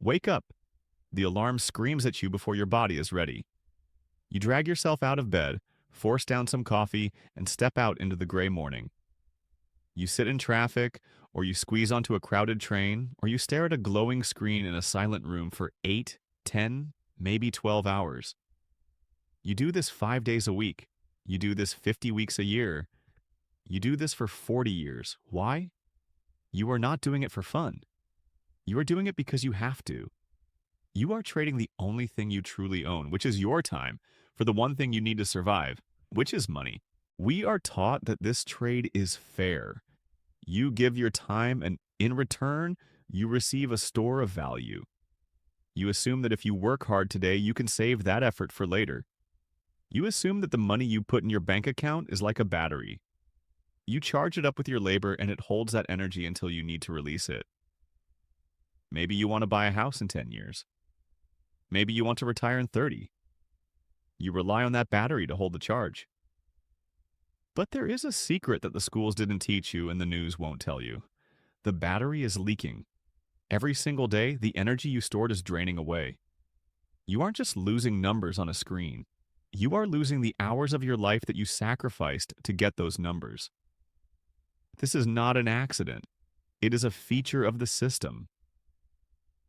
Wake up. The alarm screams at you before your body is ready. You drag yourself out of bed, force down some coffee, and step out into the gray morning. You sit in traffic, or you squeeze onto a crowded train, or you stare at a glowing screen in a silent room for 8, 10, maybe 12 hours. You do this 5 days a week. You do this 50 weeks a year. You do this for 40 years. Why? You are not doing it for fun. You are doing it because you have to. You are trading the only thing you truly own, which is your time, for the one thing you need to survive, which is money. We are taught that this trade is fair. You give your time, and in return, you receive a store of value. You assume that if you work hard today, you can save that effort for later. You assume that the money you put in your bank account is like a battery. You charge it up with your labor, and it holds that energy until you need to release it. Maybe you want to buy a house in 10 years. Maybe you want to retire in 30. You rely on that battery to hold the charge. But there is a secret that the schools didn't teach you and the news won't tell you. The battery is leaking. Every single day, the energy you stored is draining away. You aren't just losing numbers on a screen. You are losing the hours of your life that you sacrificed to get those numbers. This is not an accident. It is a feature of the system.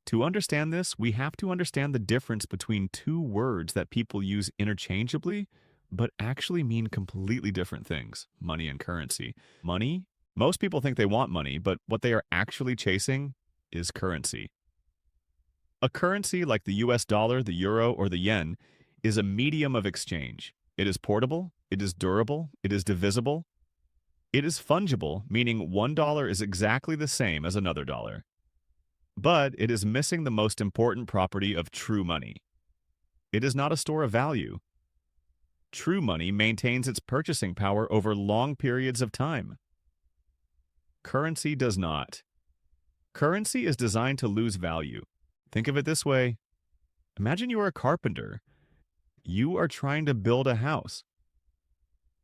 To understand this, we have to understand the difference between two words that people use interchangeably, but actually mean completely different things: money and currency. Money? Most people think they want money, but what they are actually chasing is currency. A currency like the US dollar, the euro, or the yen is a medium of exchange. It is portable, it is durable, it is divisible, it is fungible, meaning $1 is exactly the same as another dollar. But it is missing the most important property of true money. It is not a store of value. True money maintains its purchasing power over long periods of time. Currency does not. Currency is designed to lose value. Think of it this way. Imagine you are a carpenter. You are trying to build a house.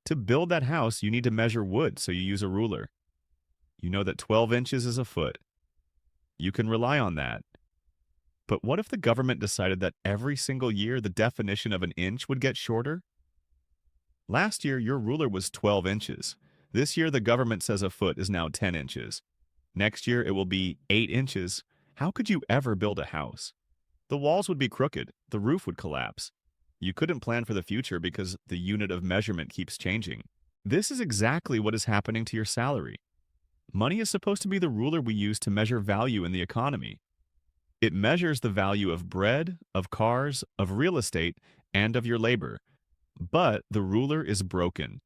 To build that house, you need to measure wood, so you use a ruler. You know that 12 inches is a foot. You can rely on that. But what if the government decided that every single year the definition of an inch would get shorter? Last year, your ruler was 12 inches. This year, the government says a foot is now 10 inches. Next year, it will be 8 inches. How could you ever build a house? The walls would be crooked. The roof would collapse. You couldn't plan for the future because the unit of measurement keeps changing. This is exactly what is happening to your salary. Money is supposed to be the ruler we use to measure value in the economy. It measures the value of bread, of cars, of real estate, and of your labor. But the ruler is broken.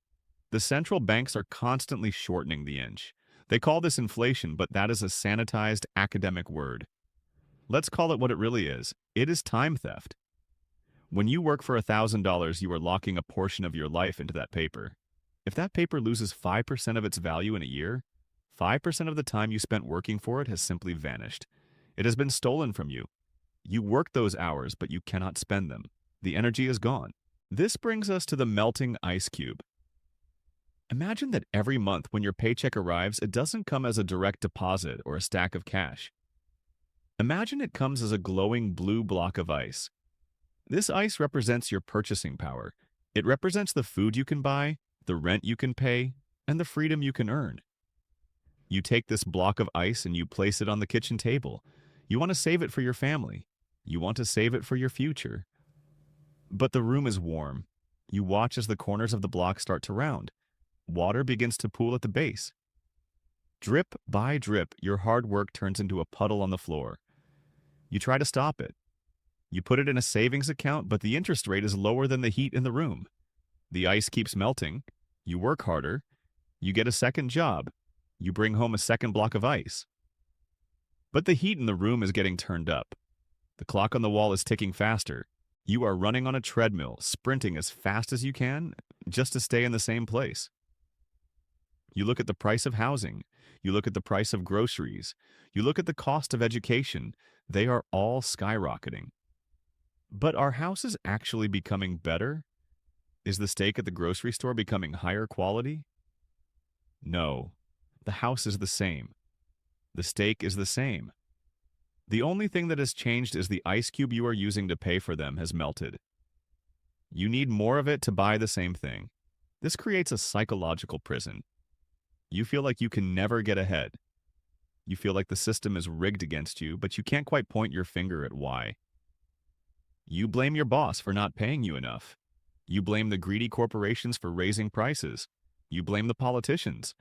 The central banks are constantly shortening the inch. They call this inflation, but that is a sanitized academic word. Let's call it what it really is. It is time theft. When you work for $1,000, you are locking a portion of your life into that paper. If that paper loses 5% of its value in a year, 5% of the time you spent working for it has simply vanished. It has been stolen from you. You work those hours, but you cannot spend them. The energy is gone. This brings us to the melting ice cube. Imagine that every month when your paycheck arrives, it doesn't come as a direct deposit or a stack of cash. Imagine it comes as a glowing blue block of ice. This ice represents your purchasing power. It represents the food you can buy, the rent you can pay, and the freedom you can earn. You take this block of ice and you place it on the kitchen table. You want to save it for your family. You want to save it for your future. But the room is warm. You watch as the corners of the block start to round. Water begins to pool at the base. Drip by drip, your hard work turns into a puddle on the floor. You try to stop it. You put it in a savings account, but the interest rate is lower than the heat in the room. The ice keeps melting. You work harder. You get a second job. You bring home a second block of ice. But the heat in the room is getting turned up. The clock on the wall is ticking faster. You are running on a treadmill, sprinting as fast as you can, just to stay in the same place. You look at the price of housing. You look at the price of groceries. You look at the cost of education. They are all skyrocketing. But are houses actually becoming better? Is the steak at the grocery store becoming higher quality? No. The house is the same. The steak is the same. The only thing that has changed is the ice cube you are using to pay for them has melted. You need more of it to buy the same thing. This creates a psychological prison. You feel like you can never get ahead. You feel like the system is rigged against you, but you can't quite point your finger at why. You blame your boss for not paying you enough. You blame the greedy corporations for raising prices. You blame the politicians.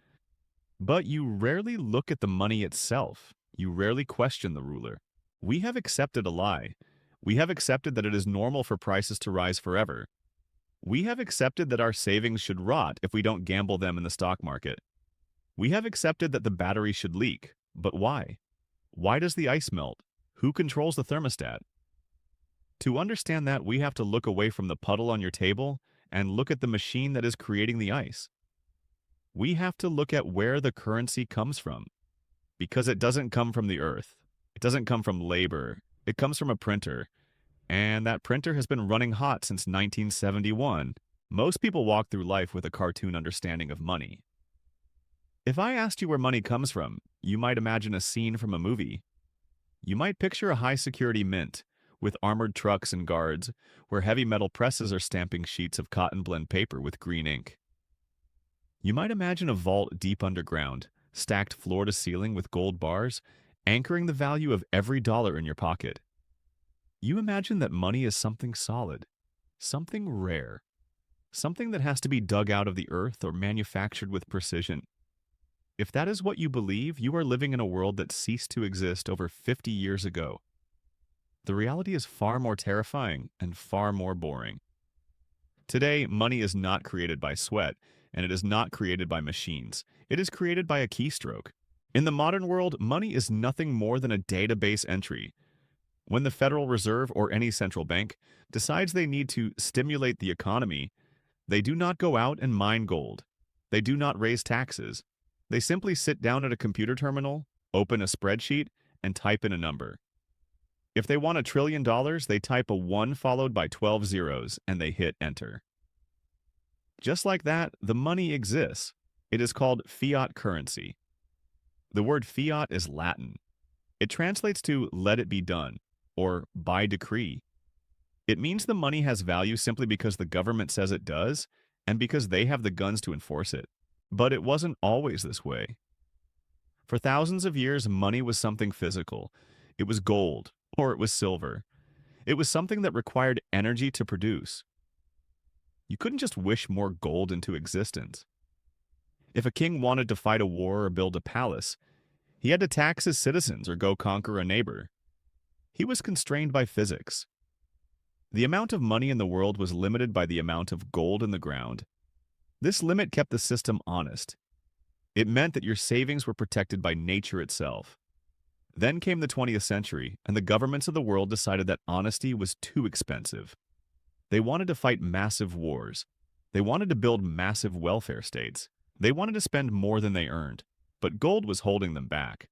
But you rarely look at the money itself. You rarely question the ruler. We have accepted a lie. We have accepted that it is normal for prices to rise forever. We have accepted that our savings should rot if we don't gamble them in the stock market. We have accepted that the battery should leak. But why? Why does the ice melt? Who controls the thermostat? To understand that, we have to look away from the puddle on your table and look at the machine that is creating the ice. We have to look at where the currency comes from, because it doesn't come from the earth. It doesn't come from labor. It comes from a printer, and that printer has been running hot since 1971. Most people walk through life with a cartoon understanding of money. If I asked you where money comes from, you might imagine a scene from a movie. You might picture a high-security mint with armored trucks and guards, where heavy metal presses are stamping sheets of cotton blend paper with green ink. You might imagine a vault deep underground, stacked floor to ceiling with gold bars, anchoring the value of every dollar in your pocket. You imagine that money is something solid, something rare, something that has to be dug out of the earth or manufactured with precision. If that is what you believe, you are living in a world that ceased to exist over 50 years ago. The reality is far more terrifying and far more boring. Today, money is not created by sweat, and it is not created by machines. It is created by a keystroke. In the modern world, money is nothing more than a database entry. When the Federal Reserve or any central bank decides they need to stimulate the economy, they do not go out and mine gold. They do not raise taxes. They simply sit down at a computer terminal, open a spreadsheet, and type in a number. If they want $1 trillion, they type a 1 followed by 12 zeros, and they hit enter. Just like that, the money exists. It is called fiat currency. The word fiat is Latin. It translates to let it be done, or by decree. It means the money has value simply because the government says it does, and because they have the guns to enforce it. But it wasn't always this way. For thousands of years, money was something physical. It was gold, or it was silver. It was something that required energy to produce. You couldn't just wish more gold into existence. If a king wanted to fight a war or build a palace, he had to tax his citizens or go conquer a neighbor. He was constrained by physics. The amount of money in the world was limited by the amount of gold in the ground. This limit kept the system honest. It meant that your savings were protected by nature itself. Then came the 20th century, and the governments of the world decided that honesty was too expensive. They wanted to fight massive wars. They wanted to build massive welfare states. They wanted to spend more than they earned. But gold was holding them back.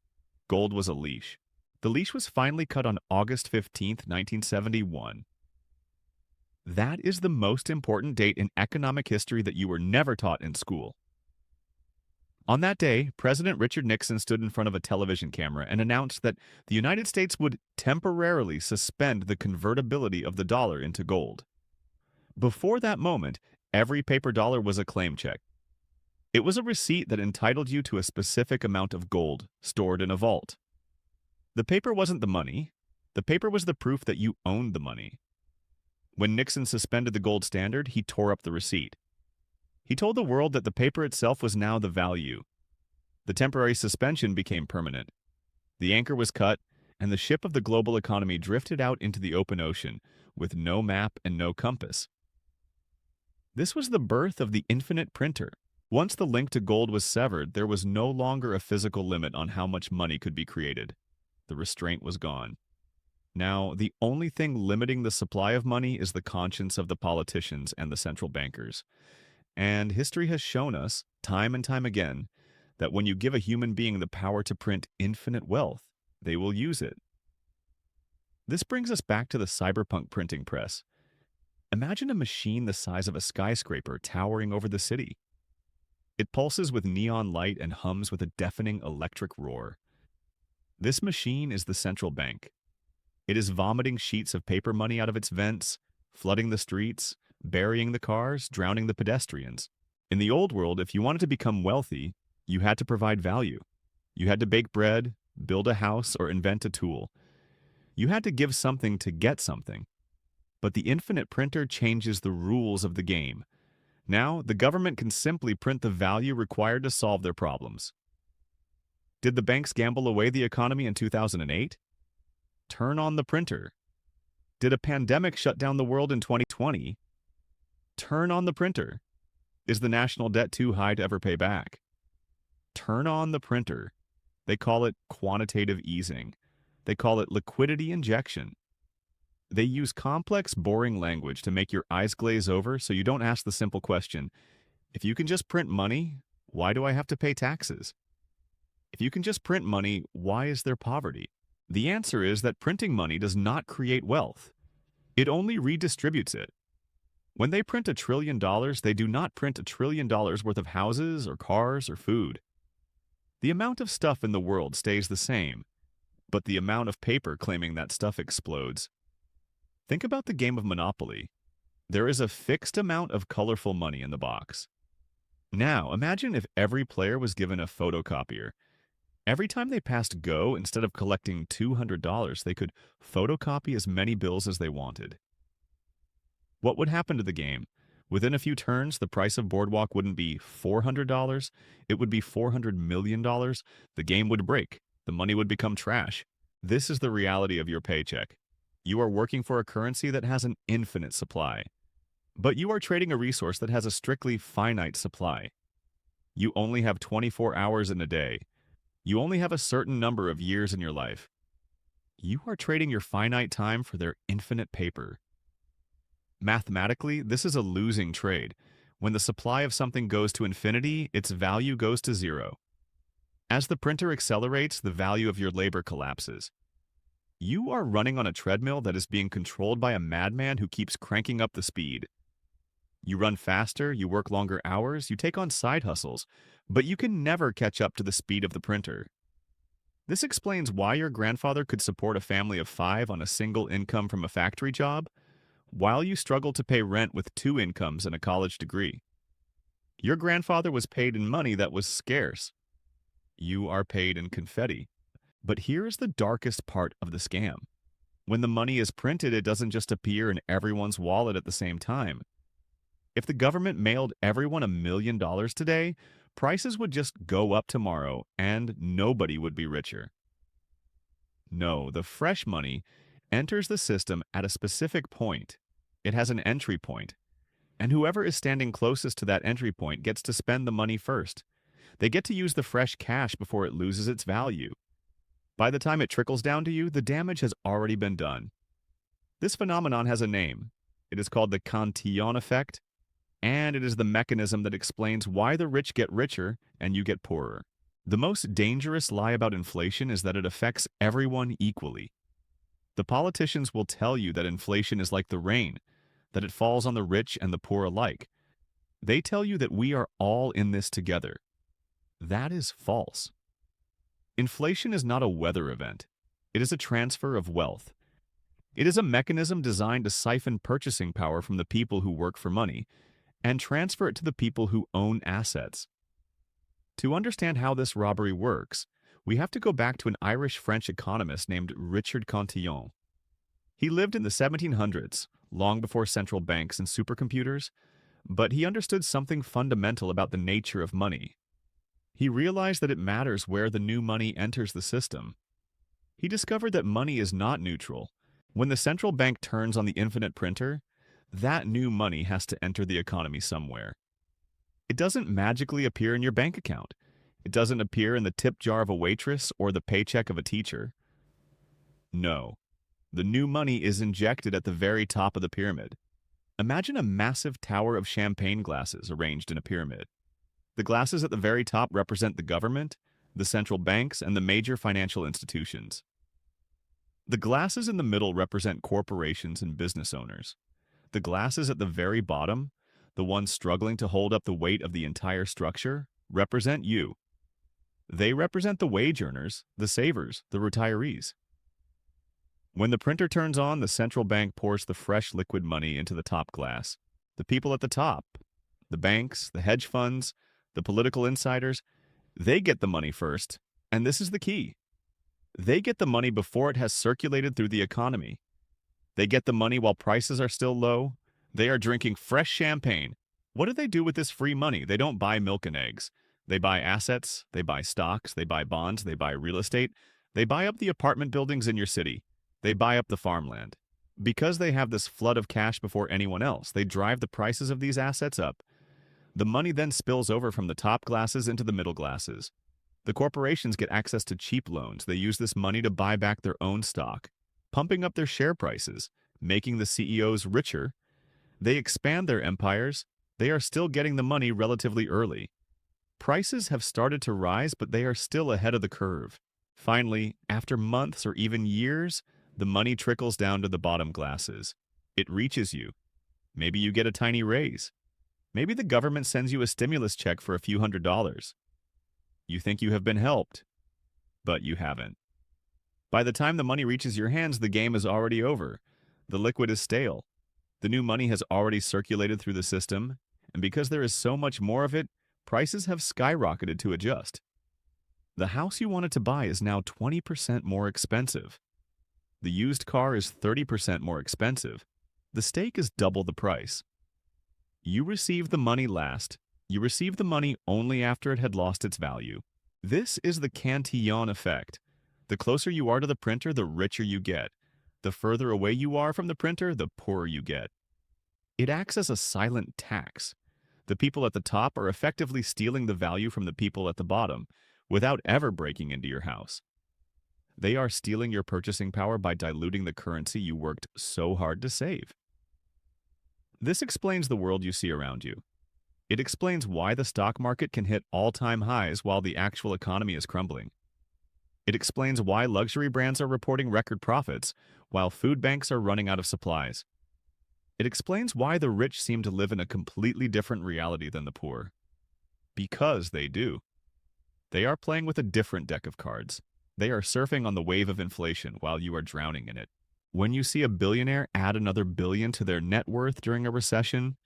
Gold was a leash. The leash was finally cut on August 15, 1971. That is the most important date in economic history that you were never taught in school. On that day, President Richard Nixon stood in front of a television camera and announced that the United States would temporarily suspend the convertibility of the dollar into gold. Before that moment, every paper dollar was a claim check. It was a receipt that entitled you to a specific amount of gold stored in a vault. The paper wasn't the money. The paper was the proof that you owned the money. When Nixon suspended the gold standard, he tore up the receipt. He told the world that the paper itself was now the value. The temporary suspension became permanent. The anchor was cut, and the ship of the global economy drifted out into the open ocean with no map and no compass. This was the birth of the infinite printer. Once the link to gold was severed, there was no longer a physical limit on how much money could be created. The restraint was gone. Now, the only thing limiting the supply of money is the conscience of the politicians and the central bankers. And history has shown us, time and time again, that when you give a human being the power to print infinite wealth, they will use it. This brings us back to the cyberpunk printing press. Imagine a machine the size of a skyscraper towering over the city. It pulses with neon light and hums with a deafening electric roar. This machine is the central bank. It is vomiting sheets of paper money out of its vents, flooding the streets, burying the cars, drowning the pedestrians. In the old world, if you wanted to become wealthy, you had to provide value. You had to bake bread, build a house, or invent a tool. You had to give something to get something. But the infinite printer changes the rules of the game. Now, the government can simply print the value required to solve their problems. Did the banks gamble away the economy in 2008? Turn on the printer. Did a pandemic shut down the world in 2020? Turn on the printer. Is the national debt too high to ever pay back? Turn on the printer. They call it quantitative easing. They call it liquidity injection. They use complex, boring language to make your eyes glaze over so you don't ask the simple question, if you can just print money, why do I have to pay taxes? If you can just print money, why is there poverty? The answer is that printing money does not create wealth. It only redistributes it. When they print $1 trillion, they do not print $1 trillion worth of houses or cars or food. The amount of stuff in the world stays the same, but the amount of paper claiming that stuff explodes. Think about the game of Monopoly. There is a fixed amount of colorful money in the box. Now, imagine if every player was given a photocopier. Every time they passed go, instead of collecting $200, they could photocopy as many bills as they wanted. What would happen to the game? Within a few turns, the price of Boardwalk wouldn't be $400, it would be $400 million. The game would break. The money would become trash. This is the reality of your paycheck. You are working for a currency that has an infinite supply. But you are trading a resource that has a strictly finite supply. You only have 24 hours in a day. You only have a certain number of years in your life. You are trading your finite time for their infinite paper. Mathematically, this is a losing trade. When the supply of something goes to infinity, its value goes to zero. As the printer accelerates, the value of your labor collapses. You are running on a treadmill that is being controlled by a madman who keeps cranking up the speed. You run faster, you work longer hours, you take on side hustles, but you can never catch up to the speed of the printer. This explains why your grandfather could support a family of 5 on a single income from a factory job, while you struggle to pay rent with 2 incomes and a college degree. Your grandfather was paid in money that was scarce. You are paid in confetti. But here is the darkest part of the scam. When the money is printed, it doesn't just appear in everyone's wallet at the same time. If the government mailed everyone $1 million today, prices would just go up tomorrow and nobody would be richer. No, the fresh money enters the system at a specific point. It has an entry point. And whoever is standing closest to that entry point gets to spend the money first. They get to use the fresh cash before it loses its value. By the time it trickles down to you, the damage has already been done. This phenomenon has a name. It is called the Cantillon effect, and it is the mechanism that explains why the rich get richer and you get poorer. The most dangerous lie about inflation is that it affects everyone equally. The politicians will tell you that inflation is like the rain, that it falls on the rich and the poor alike. They tell you that we are all in this together. That is false. Inflation is not a weather event. It is a transfer of wealth. It is a mechanism designed to siphon purchasing power from the people who work for money and transfer it to the people who own assets. To understand how this robbery works, we have to go back to an Irish-French economist named Richard Cantillon. He lived in the 1700s, long before central banks and supercomputers, but he understood something fundamental about the nature of money. He realized that it matters where the new money enters the system. He discovered that money is not neutral. When the central bank turns on the infinite printer, that new money has to enter the economy somewhere. It doesn't magically appear in your bank account. It doesn't appear in the tip jar of a waitress or the paycheck of a teacher. No, the new money is injected at the very top of the pyramid. Imagine a massive tower of champagne glasses arranged in a pyramid. The glasses at the very top represent the government, the central banks, and the major financial institutions. The glasses in the middle represent corporations and business owners. The glasses at the very bottom, the ones struggling to hold up the weight of the entire structure, represent you. They represent the wage earners, the savers, the retirees. When the printer turns on, the central bank pours the fresh liquid money into the top glass. The people at the top, the banks, the hedge funds, the political insiders, they get the money first. And this is the key. They get the money before it has circulated through the economy. They get the money while prices are still low. They are drinking fresh champagne. What do they do with this free money? They don't buy milk and eggs. They buy assets, they buy stocks, they buy bonds, they buy real estate. They buy up the apartment buildings in your city. They buy up the farmland. Because they have this flood of cash before anyone else, they drive the prices of these assets up. The money then spills over from the top classes into the middle classes. The corporations get access to cheap loans. They use this money to buy back their own stock, pumping up their share prices, making the CEOs richer. They expand their empires. They are still getting the money relatively early. Prices have started to rise, but they are still ahead of the curve. Finally, after months or even years, the money trickles down to the bottom classes. It reaches you. Maybe you get a tiny raise. Maybe the government sends you a stimulus check for a few $100s. You think you have been helped, but you haven't. By the time the money reaches your hands, the game is already over. The liquid is stale. The new money has already circulated through the system, and because there is so much more of it, prices have skyrocketed to adjust. The house you wanted to buy is now 20% more expensive. The used car is 30% more expensive. The steak is double the price. You received the money last. You received the money only after it had lost its value. This is the Cantillon effect. The closer you are to the printer, the richer you get. The further away you are from the printer, the poorer you get. It acts as a silent tax. The people at the top are effectively stealing the value from the people at the bottom without ever breaking into your house. They are stealing your purchasing power by diluting the currency you worked so hard to save. This explains the world you see around you. It explains why the stock market can hit all-time highs while the actual economy is crumbling. It explains why luxury brands are reporting record profits while food banks are running out of supplies. It explains why the rich seem to live in a completely different reality than the poor. Because they do. They are playing with a different deck of cards. They are surfing on the wave of inflation while you are drowning in it. When you see a billionaire add another billion to their net worth during a recession,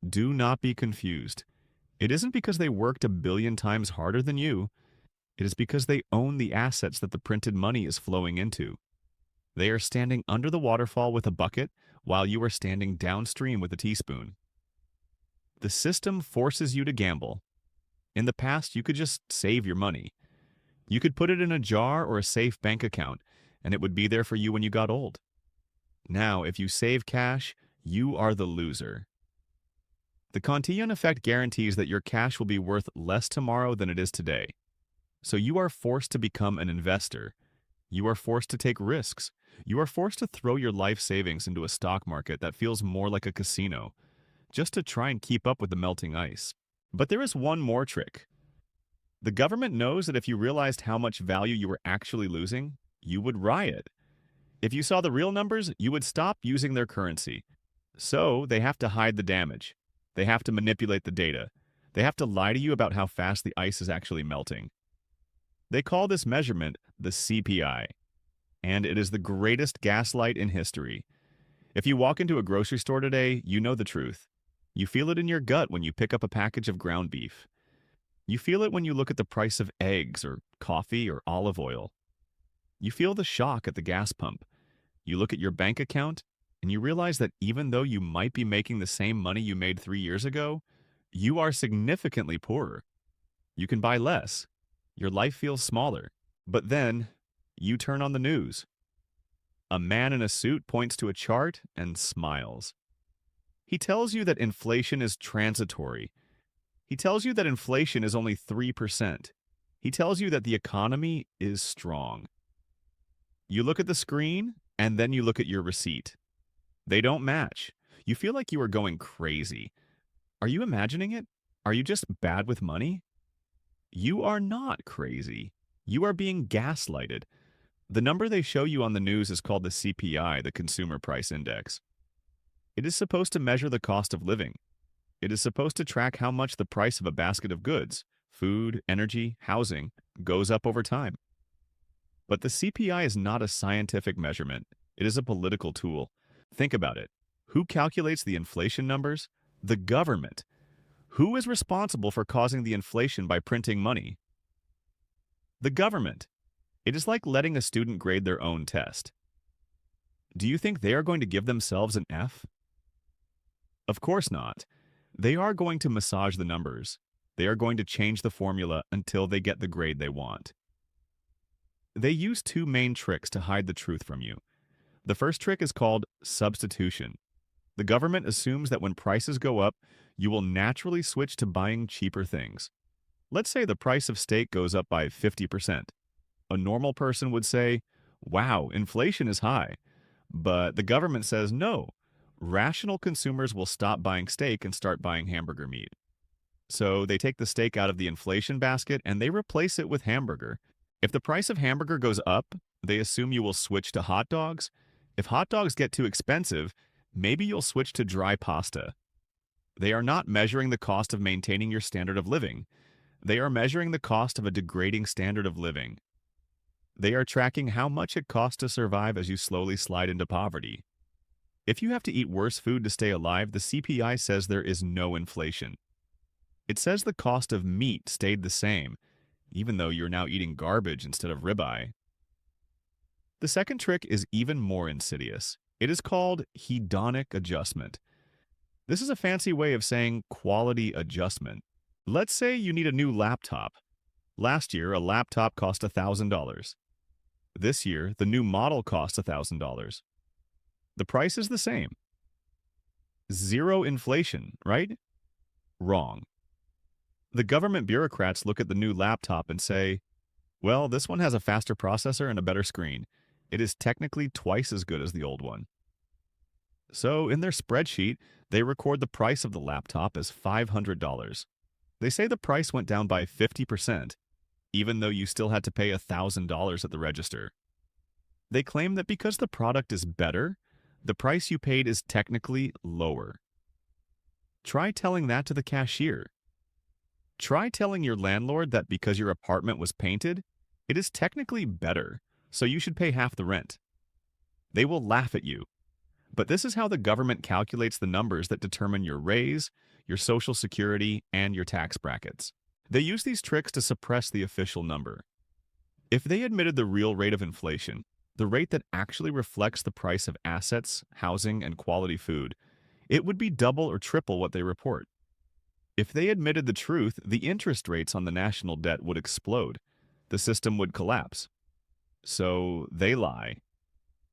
do not be confused. It isn't because they worked a billion times harder than you. It is because they own the assets that the printed money is flowing into. They are standing under the waterfall with a bucket while you are standing downstream with a teaspoon. The system forces you to gamble. In the past, you could just save your money. You could put it in a jar or a safe bank account, and it would be there for you when you got old. Now, if you save cash, you are the loser. The Cantillon effect guarantees that your cash will be worth less tomorrow than it is today. So you are forced to become an investor. You are forced to take risks. You are forced to throw your life savings into a stock market that feels more like a casino, just to try and keep up with the melting ice. But there is one more trick. The government knows that if you realized how much value you were actually losing, you would riot. If you saw the real numbers, you would stop using their currency. So they have to hide the damage. They have to manipulate the data. They have to lie to you about how fast the ice is actually melting. They call this measurement the CPI, and it is the greatest gaslight in history. If you walk into a grocery store today, you know the truth. You feel it in your gut when you pick up a package of ground beef. You feel it when you look at the price of eggs or coffee or olive oil. You feel the shock at the gas pump. You look at your bank account, and you realize that even though you might be making the same money you made 3 years ago, you are significantly poorer. You can buy less. Your life feels smaller. But then, you turn on the news. A man in a suit points to a chart and smiles. He tells you that inflation is transitory. He tells you that inflation is only 3%. He tells you that the economy is strong. You look at the screen, and then you look at your receipt. They don't match. You feel like you are going crazy. Are you imagining it? Are you just bad with money? You are not crazy. You are being gaslighted. The number they show you on the news is called the CPI, the Consumer Price Index. It is supposed to measure the cost of living. It is supposed to track how much the price of a basket of goods, food, energy, housing, goes up over time. But the CPI is not a scientific measurement. It is a political tool. Think about it. Who calculates the inflation numbers? The government. Who is responsible for causing the inflation by printing money? The government. It is like letting a student grade their own test. Do you think they are going to give themselves an F? Of course not. They are going to massage the numbers. They are going to change the formula until they get the grade they want. They use two main tricks to hide the truth from you. The first trick is called substitution. The government assumes that when prices go up, you will naturally switch to buying cheaper things. Let's say the price of steak goes up by 50%. A normal person would say, "Wow, inflation is high." But the government says no. Rational consumers will stop buying steak and start buying hamburger meat. So they take the steak out of the inflation basket and they replace it with hamburger. If the price of hamburger goes up, they assume you will switch to hot dogs. If hot dogs get too expensive, maybe you'll switch to dry pasta. They are not measuring the cost of maintaining your standard of living. They are measuring the cost of a degrading standard of living. They are tracking how much it costs to survive as you slowly slide into poverty. If you have to eat worse food to stay alive, the CPI says there is no inflation. It says the cost of meat stayed the same, even though you're now eating garbage instead of ribeye. The second trick is even more insidious. It is called hedonic adjustment. This is a fancy way of saying quality adjustment. Let's say you need a new laptop. Last year, a laptop cost $1,000. This year, the new model costs $1,000. The price is the same. Zero inflation, right? Wrong. The government bureaucrats look at the new laptop and say, well, this one has a faster processor and a better screen. It is technically twice as good as the old one. So, in their spreadsheet, they record the price of the laptop as $500. They say the price went down by 50%, even though you still had to pay $1,000 at the register. They claim that because the product is better, the price you paid is technically lower. Try telling that to the cashier. Try telling your landlord that because your apartment was painted, it is technically better, so you should pay half the rent. They will laugh at you. But this is how the government calculates the numbers that determine your raise, your social security, and your tax brackets. They use these tricks to suppress the official number. If they admitted the real rate of inflation, the rate that actually reflects the price of assets, housing, and quality food, it would be double or triple what they report. If they admitted the truth, the interest rates on the national debt would explode. The system would collapse. So they lie.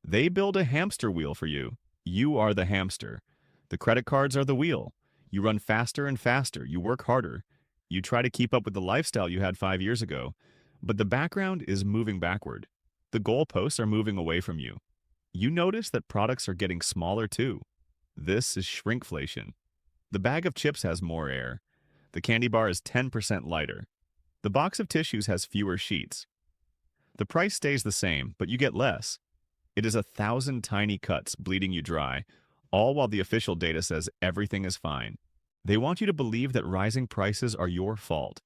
They build a hamster wheel for you. You are the hamster. The credit cards are the wheel. You run faster and faster. You work harder. You try to keep up with the lifestyle you had 5 years ago. But the background is moving backward. The goalposts are moving away from you. You notice that products are getting smaller too. This is shrinkflation. The bag of chips has more air. The candy bar is 10% lighter. The box of tissues has fewer sheets. The price stays the same, but you get less. It is 1,000 tiny cuts bleeding you dry, all while the official data says everything is fine. They want you to believe that rising prices are your fault.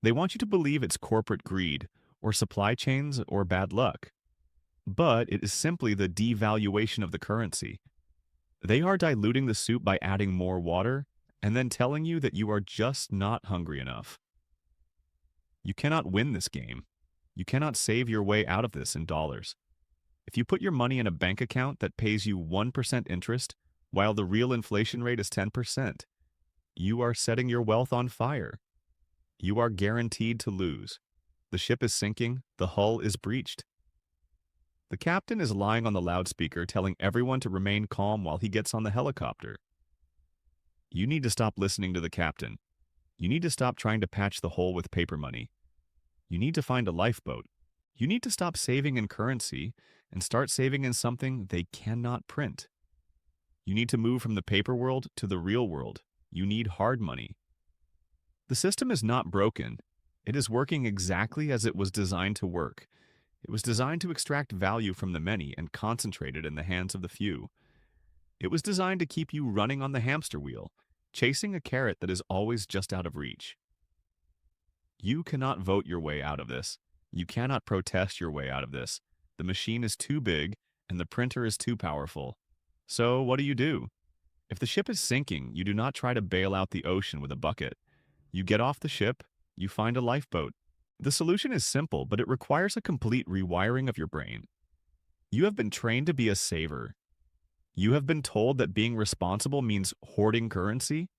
They want you to believe it's corporate greed, or supply chains, or bad luck. But it is simply the devaluation of the currency. They are diluting the soup by adding more water, and then telling you that you are just not hungry enough. You cannot win this game. You cannot save your way out of this in dollars. If you put your money in a bank account that pays you 1% interest, while the real inflation rate is 10%, you are setting your wealth on fire. You are guaranteed to lose. The ship is sinking, the hull is breached. The captain is lying on the loudspeaker telling everyone to remain calm while he gets on the helicopter. You need to stop listening to the captain. You need to stop trying to patch the hole with paper money. You need to find a lifeboat. You need to stop saving in currency and start saving in something they cannot print. You need to move from the paper world to the real world. You need hard money. The system is not broken. It is working exactly as it was designed to work. It was designed to extract value from the many and concentrate it in the hands of the few. It was designed to keep you running on the hamster wheel, chasing a carrot that is always just out of reach. You cannot vote your way out of this. You cannot protest your way out of this. The machine is too big and the printer is too powerful. So what do? If the ship is sinking, you do not try to bail out the ocean with a bucket. You get off the ship, you find a lifeboat. The solution is simple, but it requires a complete rewiring of your brain. You have been trained to be a saver. You have been told that being responsible means hoarding currency,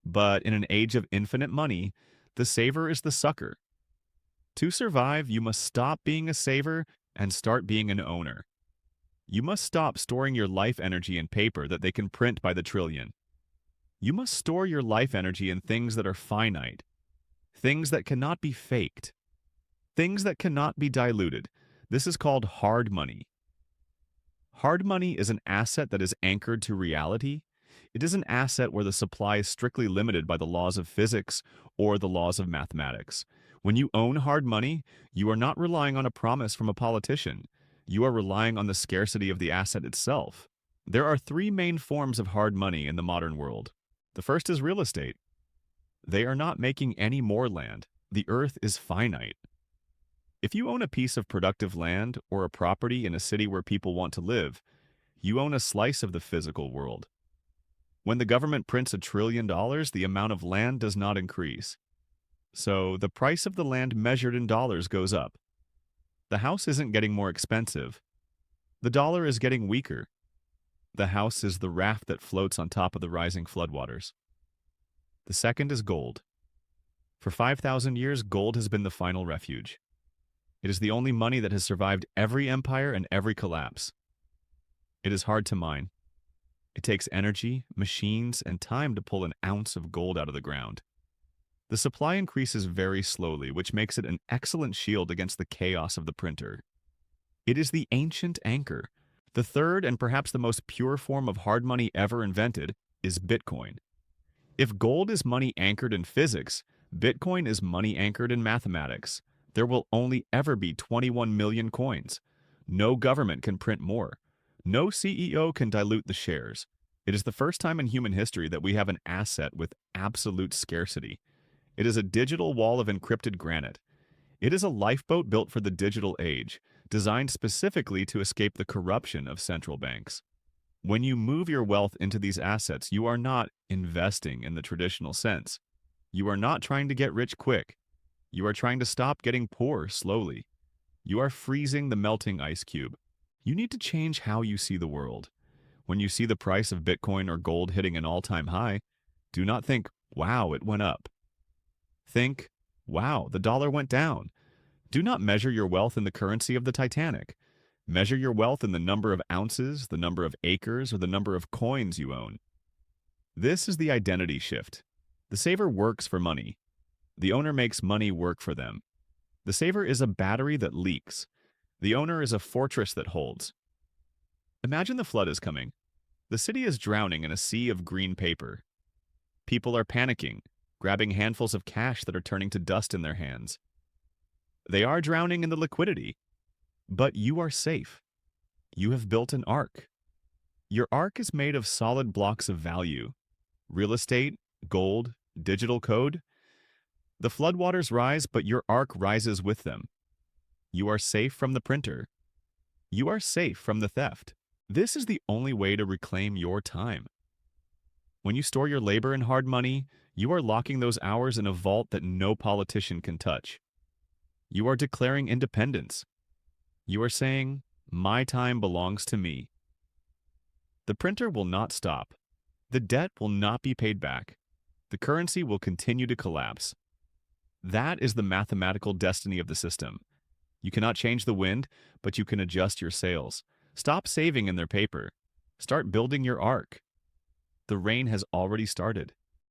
but in an age of infinite money, the saver is the sucker. To survive, you must stop being a saver and start being an owner. You must stop storing your life energy in paper that they can print by the trillion. You must store your life energy in things that are finite, things that cannot be faked, things that cannot be diluted. This is called hard money. Hard money is an asset that is anchored to reality. It is an asset where the supply is strictly limited by the laws of physics or the laws of mathematics. When you own hard money, you are not relying on a promise from a politician. You are relying on the scarcity of the asset itself. There are three main forms of hard money in the modern world. The first is real estate. They are not making any more land. The earth is finite. If you own a piece of productive land or a property in a city where people want to live, you own a slice of the physical world. When the government prints $1 trillion, the amount of land does not increase. So the price of the land measured in dollars goes up. The house isn't getting more expensive. The dollar is getting weaker. The house is the raft that floats on top of the rising floodwaters. The second is gold. For 5,000 years, gold has been the final refuge. It is the only money that has survived every empire and every collapse. It is hard to mine. It takes energy, machines, and time to pull an ounce of gold out of the ground. The supply increases very slowly, which makes it an excellent shield against the chaos of the printer. It is the ancient anchor. The third and perhaps the most pure form of hard money ever invented is Bitcoin. If gold is money anchored in physics, Bitcoin is money anchored in mathematics. There will only ever be 21 million coins. No government can print more. No CEO can dilute the shares. It is the first time in human history that we have an asset with absolute scarcity. It is a digital wall of encrypted granite. It is a lifeboat built for the digital age, designed specifically to escape the corruption of central banks. When you move your wealth into these assets, you are not investing in the traditional sense. You are not trying to get rich quick. You are trying to stop getting poor slowly. You are freezing the melting ice cube. You need to change how you see the world. When you see the price of Bitcoin or gold hitting an all-time high, do not think, wow, it went up. Think, wow, the dollar went down. Do not measure your wealth in the currency of the Titanic. Measure your wealth in the number of ounces, the number of acres, or the number of coins you own. This is the identity shift. The saver works for money. The owner makes money work for them. The saver is a battery that leaks. The owner is a fortress that holds. Imagine the flood is coming. The city is drowning in a sea of green paper. People are panicking, grabbing handfuls of cash that are turning to dust in their hands. They are drowning in the liquidity. But you are safe. You have built an ark. Your ark is made of solid blocks of value. Real estate, gold, digital code. The floodwaters rise, but your ark rises with them. You are safe from the printer. You are safe from the theft. This is the only way to reclaim your time. When you store your labor in hard money, you are locking those hours in a vault that no politician can touch. You are declaring independence. You are saying, my time belongs to me. The printer will not stop. The debt will not be paid back. The currency will continue to collapse. That is the mathematical destiny of the system. You cannot change the wind, but you can adjust your sails. Stop saving in their paper. Start building your ark. The rain has already started.